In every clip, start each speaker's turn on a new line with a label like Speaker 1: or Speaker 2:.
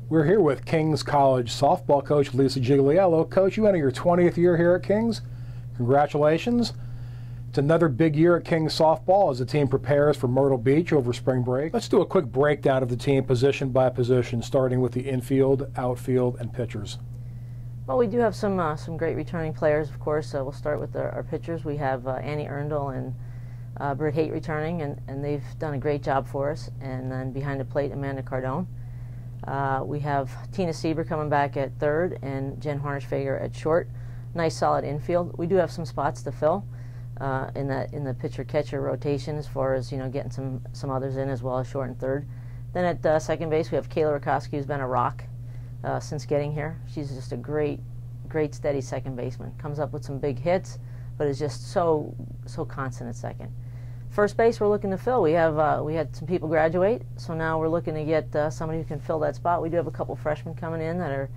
Speaker 1: We're here with Kings College softball coach Lisa Gigiello. Coach, you enter your 20th year here at Kings. Congratulations. It's another big year at Kings softball as the team prepares for Myrtle Beach over spring break. Let's do a quick breakdown of the team position by position, starting with the infield, outfield, and pitchers.
Speaker 2: Well, we do have some great returning players, of course. We'll start with our pitchers. We have Erndl and Britt Haight returning, and they've done a great job for us. And then behind the plate, Amanda Cardone. We have Tina Sieber coming back at third and Jenn Harnischfeger at short. Nice solid infield. We do have some spots to fill in the pitcher-catcher rotation as far as getting some others in as well as short and third. Then at second base we have Kayla Rutkoski, who's been a rock since getting here. She's just a great steady second baseman. Comes up with some big hits, but is just so constant at second. First base we're looking to fill. We had some people graduate, so now we're looking to get somebody who can fill that spot. We do have a couple freshmen coming in that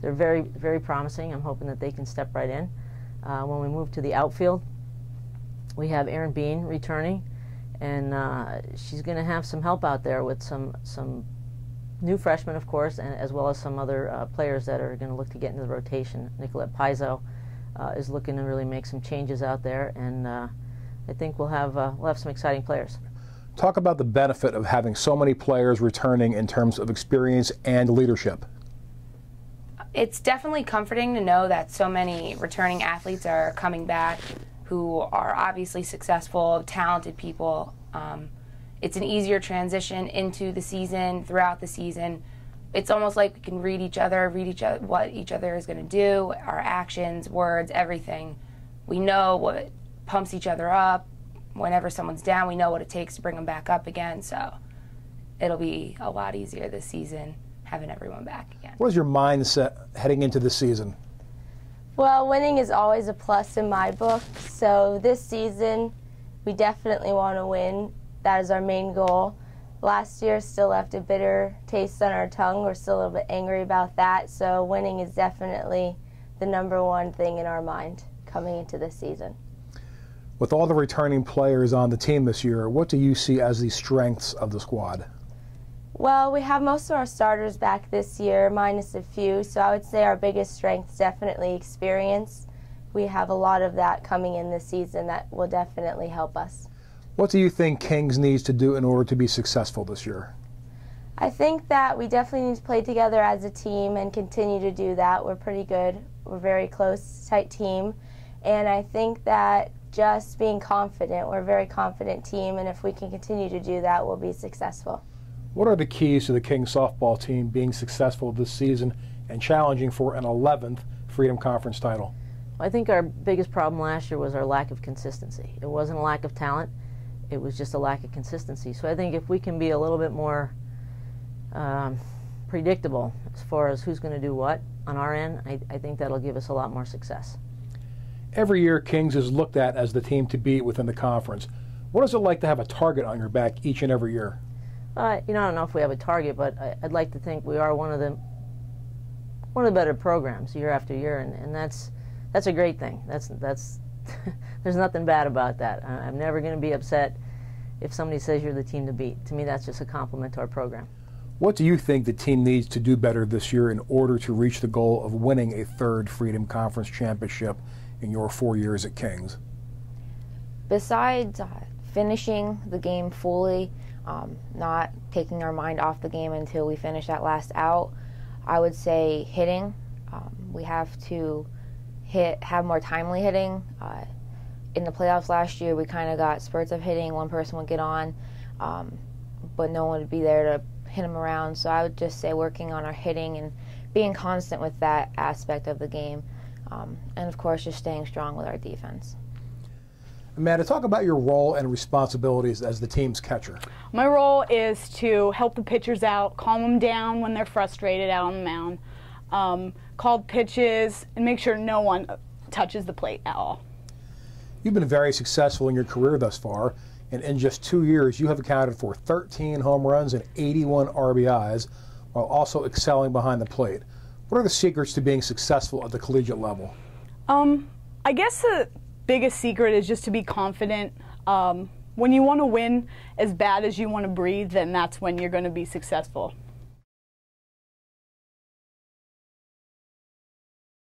Speaker 2: they're very promising. I'm hoping that they can step right in. When we move to the outfield, we have Erin Bean returning, and she's going to have some help out there with some new freshmen, of course, and as well as some other players that are going to look to get into the rotation. Nicolette Paizo is looking to really make some changes out there, and I think we'll have some exciting players.
Speaker 1: Talk about the benefit of having so many players returning in terms of experience and leadership.
Speaker 3: It's definitely comforting to know that so many returning athletes are coming back who are obviously successful, talented people. It's an easier transition into the season, throughout the season. It's almost like we can read each other, what each other is going to do, our actions, words, everything. We know what pumps each other up. Whenever someone's down, we know what it takes to bring them back up again, so it'll be a lot easier this season having everyone back again.
Speaker 1: What is your mindset heading into the season?
Speaker 4: Well, winning is always a plus in my book, so this season we definitely want to win. That is our main goal. Last year still left a bitter taste on our tongue. We're still a little bit angry about that, so winning is definitely the #1 thing in our mind coming into this season.
Speaker 1: With all the returning players on the team this year, what do you see as the strengths of the squad?
Speaker 4: Well, we have most of our starters back this year, minus a few, so I would say our biggest strength is definitely experience. We have a lot of that coming in this season that will definitely help us.
Speaker 1: What do you think Kings needs to do in order to be successful this year?
Speaker 4: I think that we definitely need to play together as a team and continue to do that. We're pretty good. We're a very close, tight team, and I think that just being confident. We're a very confident team, and if we can continue to do that, we'll be successful.
Speaker 1: What are the keys to the Kings softball team being successful this season and challenging for an 11th Freedom Conference title?
Speaker 2: I think our biggest problem last year was our lack of consistency. It wasn't a lack of talent, it was just a lack of consistency. So I think if we can be a little bit more predictable as far as who's going to do what on our end, I think that'll give us a lot more success.
Speaker 1: Every year, Kings is looked at as the team to beat within the conference. What is it like to have a target on your back each and every year?
Speaker 2: I don't know if we have a target, but I'd like to think we are one of the better programs year after year, and that's a great thing. That's there's nothing bad about that. I'm never going to be upset if somebody says you're the team to beat. To me, that's just a compliment to our program.
Speaker 1: What do you think the team needs to do better this year in order to reach the goal of winning a 3rd Freedom Conference championship in your 4 years at Kings?
Speaker 5: Besides finishing the game fully, not taking our mind off the game until we finish that last out, I would say hitting. We have to have more timely hitting. In the playoffs last year, we kind of got spurts of hitting. One person would get on, but no one would be there to hit them around. So I would just say working on our hitting and being constant with that aspect of the game. And of course, just staying strong with our defense.
Speaker 1: Amanda, talk about your role and responsibilities as the team's catcher.
Speaker 6: My role is to help the pitchers out, calm them down when they're frustrated out on the mound, call pitches, and make sure no one touches the plate at all.
Speaker 1: You've been very successful in your career thus far, and in just 2 years, you have accounted for 13 home runs and 81 RBIs, while also excelling behind the plate. What are the secrets to being successful at the collegiate level?
Speaker 6: I guess the biggest secret is just to be confident. When you want to win as bad as you want to breathe, then that's when you're going to be successful.